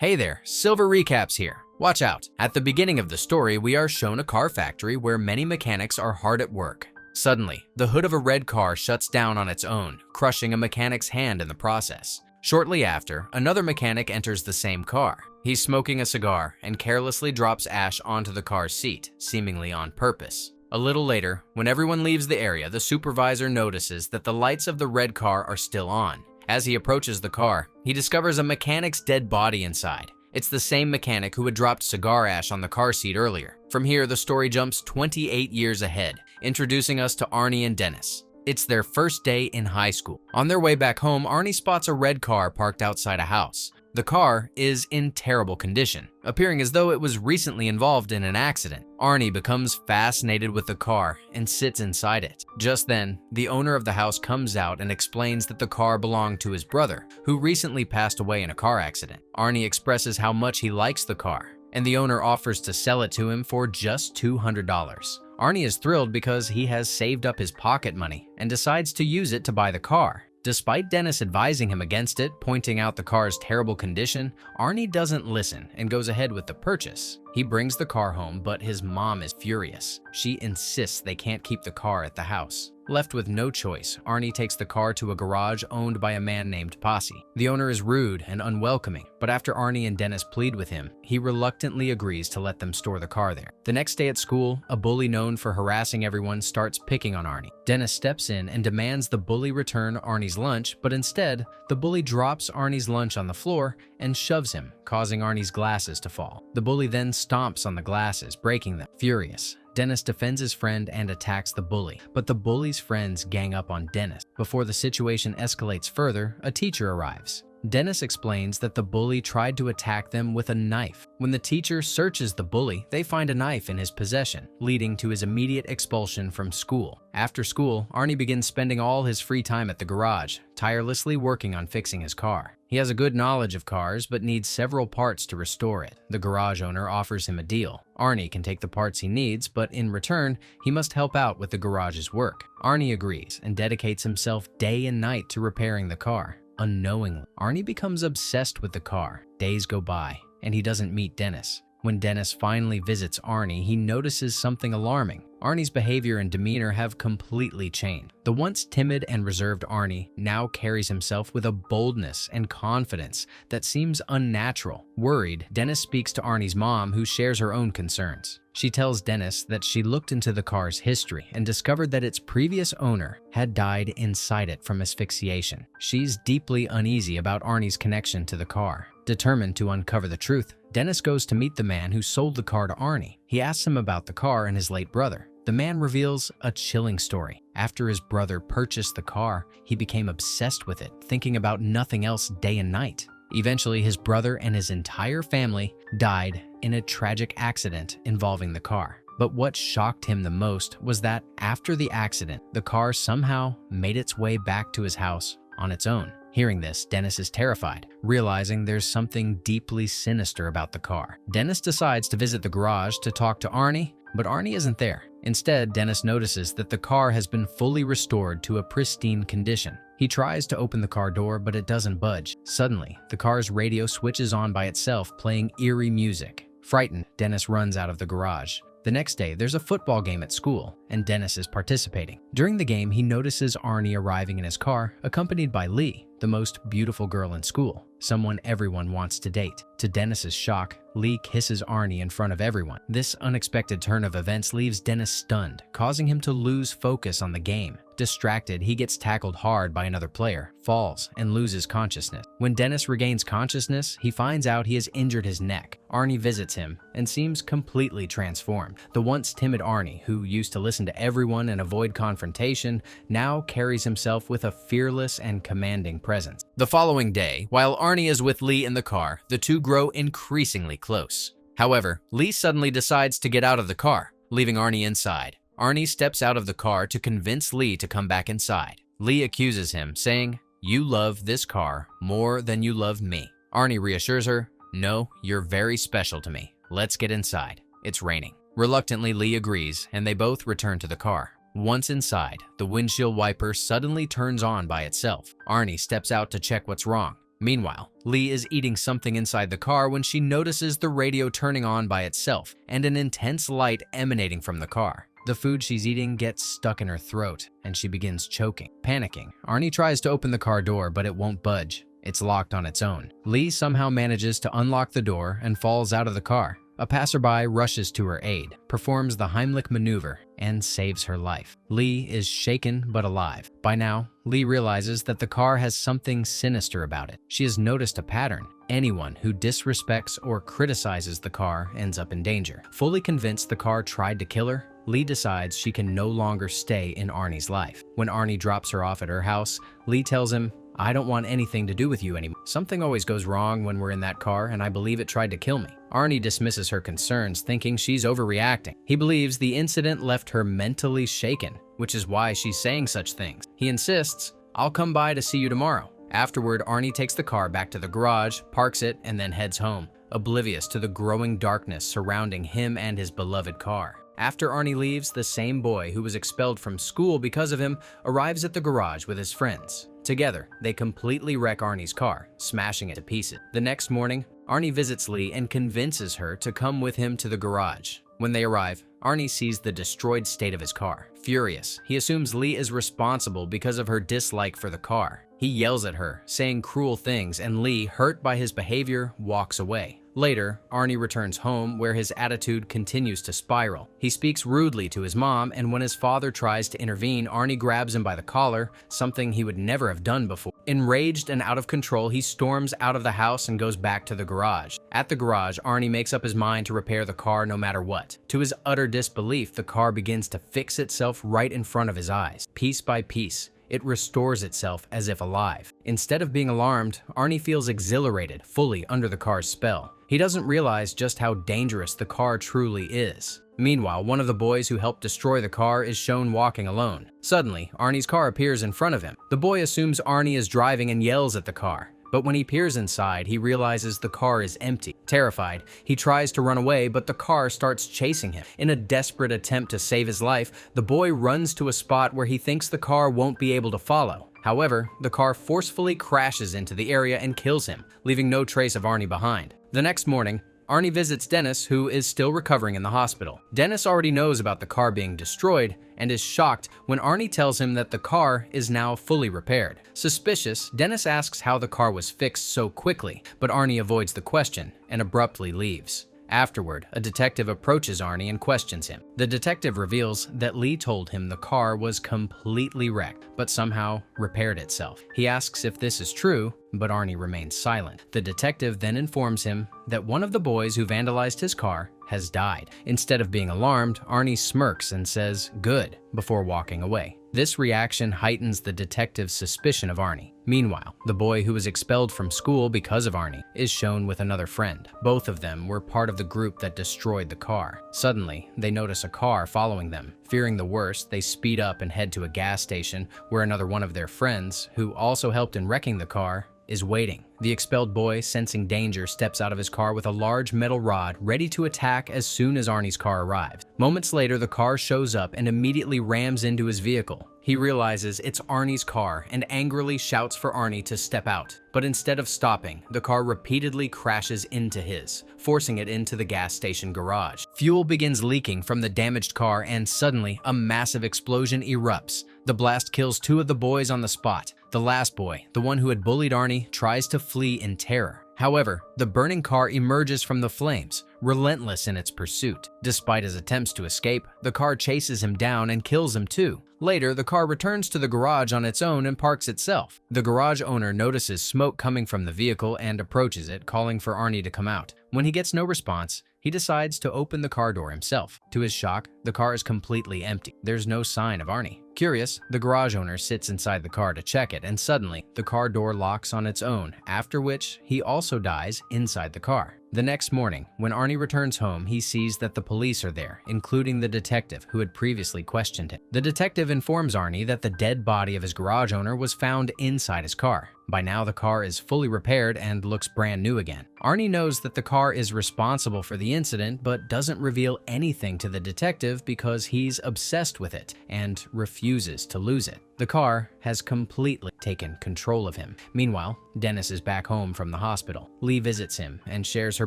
Hey there, Silver Recaps here. Watch out. At the beginning of the story, we are shown a car factory where many mechanics are hard at work. Suddenly, the hood of a red car shuts down on its own, crushing a mechanic's hand in the process. Shortly after, another mechanic enters the same car. He's smoking a cigar and carelessly drops ash onto the car's seat, seemingly on purpose. A little later, when everyone leaves the area, the supervisor notices that the lights of the red car are still on. As he approaches the car, he discovers a mechanic's dead body inside. It's the same mechanic who had dropped cigar ash on the car seat earlier. From here, the story jumps 28 years ahead, introducing us to Arie and Dennis. It's their first day in high school. On their way back home, Arie spots a red car parked outside a house. The car is in terrible condition, appearing as though it was recently involved in an accident. Arie becomes fascinated with the car and sits inside it. Just then, the owner of the house comes out and explains that the car belonged to his brother, who recently passed away in a car accident. Arie expresses how much he likes the car, and the owner offers to sell it to him for just $200. Arie is thrilled because he has saved up his pocket money and decides to use it to buy the car. Despite Dennis advising him against it, pointing out the car's terrible condition, Arie doesn't listen and goes ahead with the purchase. He brings the car home, but his mom is furious. She insists they can't keep the car at the house. Left with no choice, Arie takes the car to a garage owned by a man named Posse. The owner is rude and unwelcoming, but after Arie and Dennis plead with him, he reluctantly agrees to let them store the car there. The next day at school, a bully known for harassing everyone starts picking on Arie. Dennis steps in and demands the bully return Arnie's lunch, but instead, the bully drops Arnie's lunch on the floor and shoves him, causing Arnie's glasses to fall. The bully then stomps on the glasses, breaking them. Furious, Dennis defends his friend and attacks the bully, but the bully's friends gang up on Dennis. Before the situation escalates further, a teacher arrives. Dennis explains that the bully tried to attack them with a knife. When the teacher searches the bully, they find a knife in his possession, leading to his immediate expulsion from school. After school, Arie begins spending all his free time at the garage, tirelessly working on fixing his car. He has a good knowledge of cars, but needs several parts to restore it. The garage owner offers him a deal. Arie can take the parts he needs, but in return, he must help out with the garage's work. Arie agrees and dedicates himself day and night to repairing the car. Unknowingly, Arie becomes obsessed with the car. Days go by, and he doesn't meet Dennis. When Dennis finally visits Arie, he notices something alarming. Arnie's behavior and demeanor have completely changed. The once timid and reserved Arie now carries himself with a boldness and confidence that seems unnatural. Worried, Dennis speaks to Arnie's mom, who shares her own concerns. She tells Dennis that she looked into the car's history and discovered that its previous owner had died inside it from asphyxiation. She's deeply uneasy about Arnie's connection to the car. Determined to uncover the truth, Dennis goes to meet the man who sold the car to Arie. He asks him about the car and his late brother. The man reveals a chilling story. After his brother purchased the car, he became obsessed with it, thinking about nothing else day and night. Eventually, his brother and his entire family died in a tragic accident involving the car. But what shocked him the most was that after the accident, the car somehow made its way back to his house on its own. Hearing this, Dennis is terrified, realizing there's something deeply sinister about the car. Dennis decides to visit the garage to talk to Arie, but Arie isn't there. Instead, Dennis notices that the car has been fully restored to a pristine condition. He tries to open the car door, but it doesn't budge. Suddenly, the car's radio switches on by itself, playing eerie music. Frightened, Dennis runs out of the garage. The next day, there's a football game at school, and Dennis is participating. During the game, he notices Arie arriving in his car, accompanied by Lee, the most beautiful girl in school, someone everyone wants to date. To Dennis's shock, Lee kisses Arie in front of everyone. This unexpected turn of events leaves Dennis stunned, causing him to lose focus on the game. Distracted, he gets tackled hard by another player, falls, and loses consciousness. When Dennis regains consciousness, he finds out he has injured his neck. Arie visits him and seems completely transformed. The once timid Arie, who used to listen to everyone and avoid confrontation, now carries himself with a fearless and commanding presence. The following day, while Arie is with Lee in the car, the two grow increasingly close. However, Lee suddenly decides to get out of the car, leaving Arie inside. Arie steps out of the car to convince Lee to come back inside. Lee accuses him, saying, "You love this car more than you love me." Arie reassures her, "No, you're very special to me. Let's get inside. It's raining." Reluctantly, Lee agrees, and they both return to the car. Once inside, the windshield wiper suddenly turns on by itself. Arie steps out to check what's wrong. Meanwhile, Lee is eating something inside the car when she notices the radio turning on by itself and an intense light emanating from the car. The food she's eating gets stuck in her throat, and she begins choking. Panicking, Arie tries to open the car door, but it won't budge. It's locked on its own. Lee somehow manages to unlock the door and falls out of the car. A passerby rushes to her aid, performs the Heimlich maneuver, and saves her life. Lee is shaken but alive. By now, Lee realizes that the car has something sinister about it. She has noticed a pattern. Anyone who disrespects or criticizes the car ends up in danger. Fully convinced the car tried to kill her, Lee decides she can no longer stay in Arnie's life. When Arie drops her off at her house, Lee tells him, "I don't want anything to do with you anymore. Something always goes wrong when we're in that car, and I believe it tried to kill me." Arie dismisses her concerns, thinking she's overreacting. He believes the incident left her mentally shaken, which is why she's saying such things. He insists, "I'll come by to see you tomorrow." Afterward, Arie takes the car back to the garage, parks it, and then heads home, oblivious to the growing darkness surrounding him and his beloved car. After Arie leaves, the same boy who was expelled from school because of him arrives at the garage with his friends. Together, they completely wreck Arnie's car, smashing it to pieces. The next morning, Arie visits Lee and convinces her to come with him to the garage. When they arrive, Arie sees the destroyed state of his car. Furious, he assumes Lee is responsible because of her dislike for the car. He yells at her, saying cruel things, and Lee, hurt by his behavior, walks away. Later, Arie returns home where his attitude continues to spiral. He speaks rudely to his mom, and when his father tries to intervene, Arie grabs him by the collar, something he would never have done before. Enraged and out of control, he storms out of the house and goes back to the garage. At the garage, Arie makes up his mind to repair the car no matter what. To his utter disbelief, the car begins to fix itself right in front of his eyes. Piece by piece, it restores itself as if alive. Instead of being alarmed, Arie feels exhilarated, fully under the car's spell. He doesn't realize just how dangerous the car truly is. Meanwhile, one of the boys who helped destroy the car is shown walking alone. Suddenly, Arnie's car appears in front of him. The boy assumes Arie is driving and yells at the car. But when he peers inside, he realizes the car is empty. Terrified, he tries to run away, but the car starts chasing him. In a desperate attempt to save his life, the boy runs to a spot where he thinks the car won't be able to follow. However, the car forcefully crashes into the area and kills him, leaving no trace of Arie behind. The next morning, Arie visits Dennis, who is still recovering in the hospital. Dennis already knows about the car being destroyed and is shocked when Arie tells him that the car is now fully repaired. Suspicious, Dennis asks how the car was fixed so quickly, but Arie avoids the question and abruptly leaves. Afterward, a detective approaches Arie and questions him. The detective reveals that Lee told him the car was completely wrecked, but somehow repaired itself. He asks if this is true, but Arie remains silent. The detective then informs him that one of the boys who vandalized his car has died. Instead of being alarmed, Arie smirks and says, "Good," before walking away. This reaction heightens the detective's suspicion of Arie. Meanwhile, the boy who was expelled from school because of Arie is shown with another friend. Both of them were part of the group that destroyed the car. Suddenly, they notice a car following them. Fearing the worst, they speed up and head to a gas station where another one of their friends, who also helped in wrecking the car, is waiting. The expelled boy, sensing danger, steps out of his car with a large metal rod, ready to attack as soon as Arnie's car arrives. Moments later, the car shows up and immediately rams into his vehicle. He realizes it's Arnie's car and angrily shouts for Arie to step out. But instead of stopping, the car repeatedly crashes into his, forcing it into the gas station garage. Fuel begins leaking from the damaged car, and suddenly, a massive explosion erupts. The blast kills two of the boys on the spot. The last boy, the one who had bullied Arie, tries to flee in terror. However, the burning car emerges from the flames, relentless in its pursuit. Despite his attempts to escape, the car chases him down and kills him too. Later, the car returns to the garage on its own and parks itself. The garage owner notices smoke coming from the vehicle and approaches it, calling for Arie to come out. When he gets no response, he decides to open the car door himself. To his shock, the car is completely empty. There's no sign of Arie. Curious, the garage owner sits inside the car to check it, and suddenly, the car door locks on its own, after which he also dies inside the car. The next morning, when Arie returns home, he sees that the police are there, including the detective who had previously questioned him. The detective informs Arie that the dead body of his garage owner was found inside his car. By now, the car is fully repaired and looks brand new again. Arie knows that the car is responsible for the incident, but doesn't reveal anything to the detective because he's obsessed with it and refuses refuses to lose it. The car has completely taken control of him. Meanwhile, Dennis is back home from the hospital. Lee visits him and shares her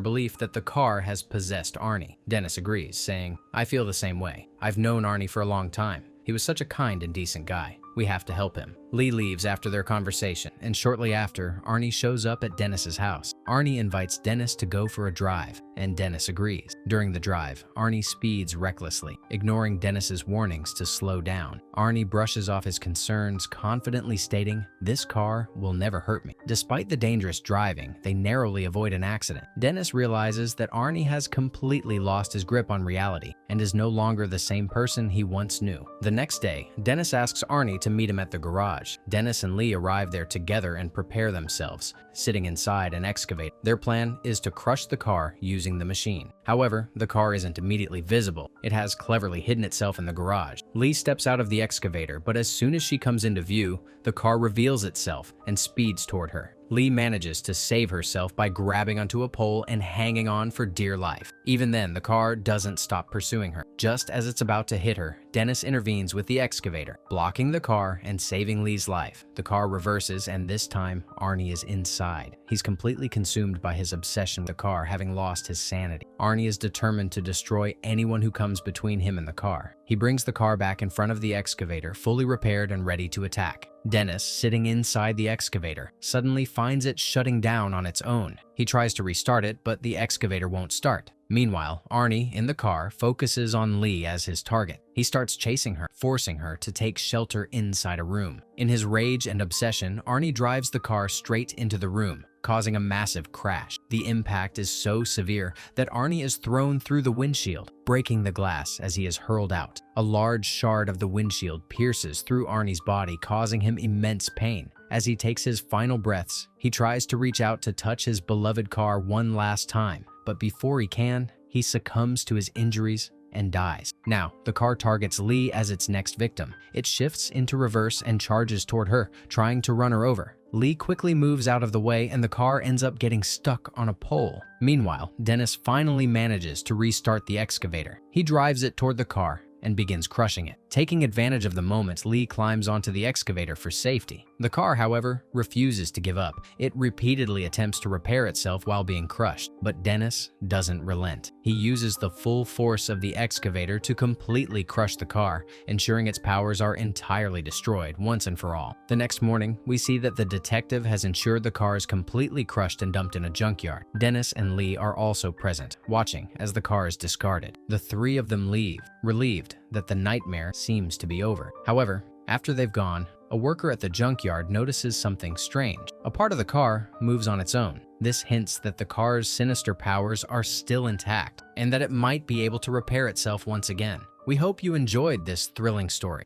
belief that the car has possessed Arie. Dennis agrees, saying, "I feel the same way. I've known Arie for a long time. He was such a kind and decent guy. We have to help him." Lee leaves after their conversation, and shortly after, Arie shows up at Dennis's house. Arie invites Dennis to go for a drive, and Dennis agrees. During the drive, Arie speeds recklessly, ignoring Dennis's warnings to slow down. Arie brushes off his concerns, confidently stating, "This car will never hurt me." Despite the dangerous driving, they narrowly avoid an accident. Dennis realizes that Arie has completely lost his grip on reality and is no longer the same person he once knew. The next day, Dennis asks Arie to meet him at the garage. Dennis and Lee arrive there together and prepare themselves, sitting inside an excavator. Their plan is to crush the car using the machine. However, the car isn't immediately visible. It has cleverly hidden itself in the garage. Lee steps out of the excavator, but as soon as she comes into view, the car reveals itself and speeds toward her. Lee manages to save herself by grabbing onto a pole and hanging on for dear life. Even then, the car doesn't stop pursuing her. Just as it's about to hit her, Dennis intervenes with the excavator, blocking the car and saving Lee's life. The car reverses, and this time, Arie is inside. He's completely consumed by his obsession with the car, having lost his sanity. Arie is determined to destroy anyone who comes between him and the car. He brings the car back in front of the excavator, fully repaired and ready to attack. Dennis, sitting inside the excavator, suddenly finds it shutting down on its own. He tries to restart it, but the excavator won't start. Meanwhile, Arie, in the car, focuses on Lee as his target. He starts chasing her, forcing her to take shelter inside a room. In his rage and obsession, Arie drives the car straight into the room, causing a massive crash. The impact is so severe that Arie is thrown through the windshield, breaking the glass as he is hurled out. A large shard of the windshield pierces through Arnie's body, causing him immense pain. As he takes his final breaths, he tries to reach out to touch his beloved car one last time, but before he can, he succumbs to his injuries and dies. Now, the car targets Lee as its next victim. It shifts into reverse and charges toward her, trying to run her over. Lee quickly moves out of the way and the car ends up getting stuck on a pole. Meanwhile, Dennis finally manages to restart the excavator. He drives it toward the car and begins crushing it. Taking advantage of the moment, Lee climbs onto the excavator for safety. The car, however, refuses to give up. It repeatedly attempts to repair itself while being crushed, but Dennis doesn't relent. He uses the full force of the excavator to completely crush the car, ensuring its powers are entirely destroyed once and for all. The next morning, we see that the detective has ensured the car is completely crushed and dumped in a junkyard. Dennis and Lee are also present, watching as the car is discarded. The three of them leave, relieved that the nightmare seems to be over. However, after they've gone, a worker at the junkyard notices something strange. A part of the car moves on its own. This hints that the car's sinister powers are still intact and that it might be able to repair itself once again. We hope you enjoyed this thrilling story.